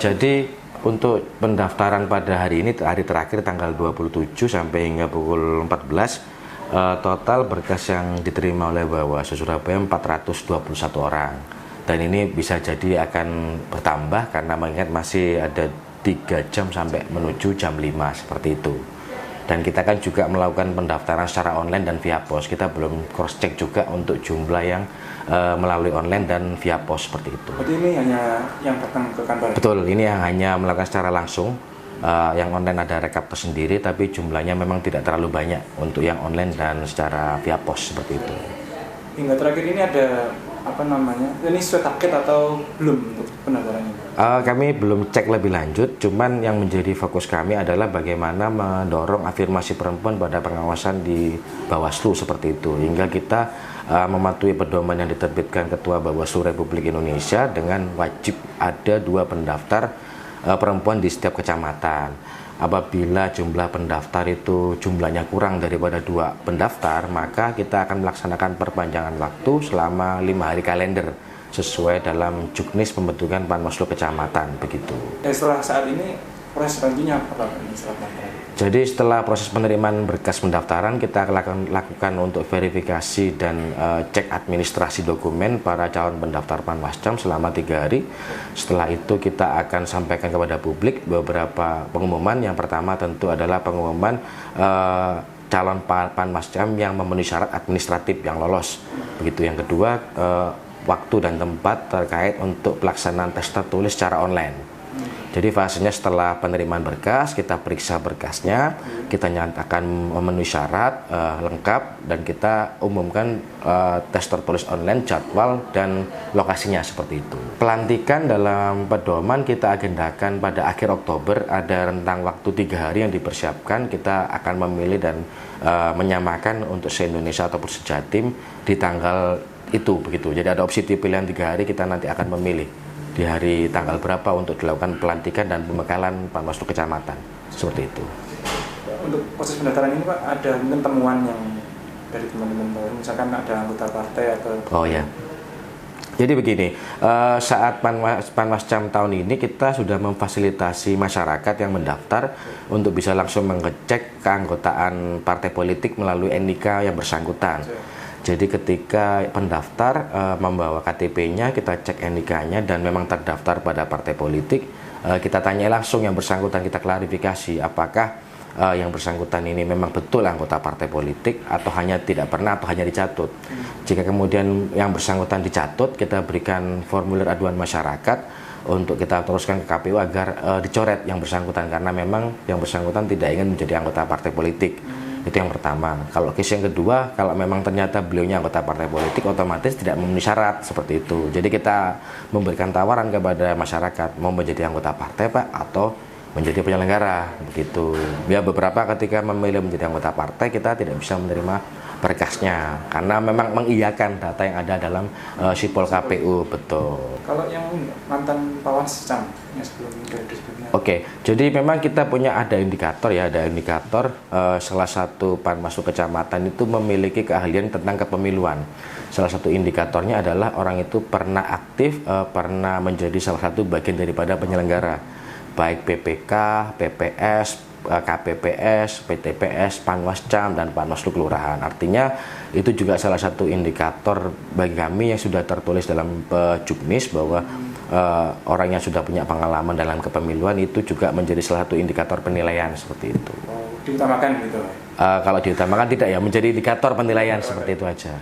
Jadi untuk pendaftaran pada hari ini, hari terakhir tanggal 27 sampai hingga pukul 14, total berkas yang diterima oleh Bawaslu Surabaya 421 orang. Dan ini bisa jadi akan bertambah karena mengingat masih ada 3 jam sampai menuju jam 5 seperti itu. Dan kita kan juga melakukan pendaftaran secara online dan via pos. Kita belum cross check juga untuk jumlah yang melalui online dan via pos seperti itu. Berarti ini hanya yang datang ke kantor? Betul, ini yang hanya melakukan secara langsung. Yang online ada rekap tersendiri, tapi jumlahnya memang tidak terlalu banyak untuk yang online dan secara via pos seperti itu. Hingga terakhir ini ada ini sesuai target atau belum untuk pendaftarannya? Kami belum cek lebih lanjut, cuman yang menjadi fokus kami adalah bagaimana mendorong afirmasi perempuan pada pengawasan di Bawaslu seperti itu, hingga kita mematuhi pedoman yang diterbitkan Ketua Bawaslu Republik Indonesia dengan wajib ada 2 pendaftar perempuan di setiap kecamatan. Apabila jumlah pendaftar itu jumlahnya kurang daripada 2 pendaftar, maka kita akan melaksanakan perpanjangan waktu selama 5 hari kalender sesuai dalam juknis pembentukan Panwaslu kecamatan begitu. Setelah saat ini proses selanjutnya apa? Jadi setelah proses penerimaan berkas pendaftaran, kita lakukan untuk verifikasi dan cek administrasi dokumen para calon pendaftar Panwascam selama 3 hari. Setelah itu kita akan sampaikan kepada publik beberapa pengumuman. Yang pertama tentu adalah pengumuman calon Panwascam yang memenuhi syarat administratif yang lolos. Begitu. Yang kedua, waktu dan tempat terkait untuk pelaksanaan tes tertulis secara online. Jadi fasenya setelah penerimaan berkas, kita periksa berkasnya, kita nyatakan memenuhi syarat lengkap, dan kita umumkan tes tertulis online, jadwal dan lokasinya seperti itu. Pelantikan dalam pedoman kita agendakan pada akhir Oktober, ada rentang waktu 3 hari yang dipersiapkan. Kita akan memilih dan menyamakan untuk se-Indonesia ataupun se-Jatim di tanggal itu begitu. Jadi ada opsi pilihan 3 hari, kita nanti akan memilih di hari tanggal berapa untuk dilakukan pelantikan dan pembekalan Panwaslu kecamatan seperti itu. Untuk proses pendaftaran ini Pak, ada mungkin temuan yang dari teman-teman, misalkan ada anggota partai atau? Oh ya. Jadi begini, saat Panwascam tahun ini kita sudah memfasilitasi masyarakat yang mendaftar untuk bisa langsung mengecek keanggotaan partai politik melalui NIK yang bersangkutan. Jadi ketika pendaftar membawa KTP-nya, kita cek NIK-nya dan memang terdaftar pada partai politik, kita tanya langsung yang bersangkutan, kita klarifikasi apakah yang bersangkutan ini memang betul anggota partai politik atau hanya tidak pernah atau hanya dicatut. Jika kemudian yang bersangkutan dicatut, kita berikan formulir aduan masyarakat untuk kita teruskan ke KPU agar dicoret yang bersangkutan, karena memang yang bersangkutan tidak ingin menjadi anggota partai politik. Itu yang pertama. Kalau case yang kedua, kalau memang ternyata beliaunya anggota partai politik, otomatis tidak memenuhi syarat seperti itu. Jadi kita memberikan tawaran kepada masyarakat, mau menjadi anggota partai Pak atau menjadi penyelenggara begitu. Ya beberapa ketika memilih menjadi anggota partai, kita tidak bisa menerima berkasnya karena memang mengiyakan data yang ada dalam sipol KPU. Betul. Kalau yang mantan Panwascam yang sebelumnya. Oke, jadi memang kita punya ada indikator ya, ada indikator salah satu Panwaslu kecamatan itu memiliki keahlian tentang kepemiluan. Salah satu indikatornya adalah orang itu pernah aktif, pernah menjadi salah satu bagian daripada penyelenggara, baik PPK, PPS, KPPS, PTPS, Panwascam, dan Panwaslu Kelurahan. Artinya itu juga salah satu indikator bagi kami yang sudah tertulis dalam juknis bahwa orang yang sudah punya pengalaman dalam kepemiluan itu juga menjadi salah satu indikator penilaian seperti itu. Diutamakan gitu? Kalau diutamakan tidak ya, menjadi indikator penilaian seperti itu aja.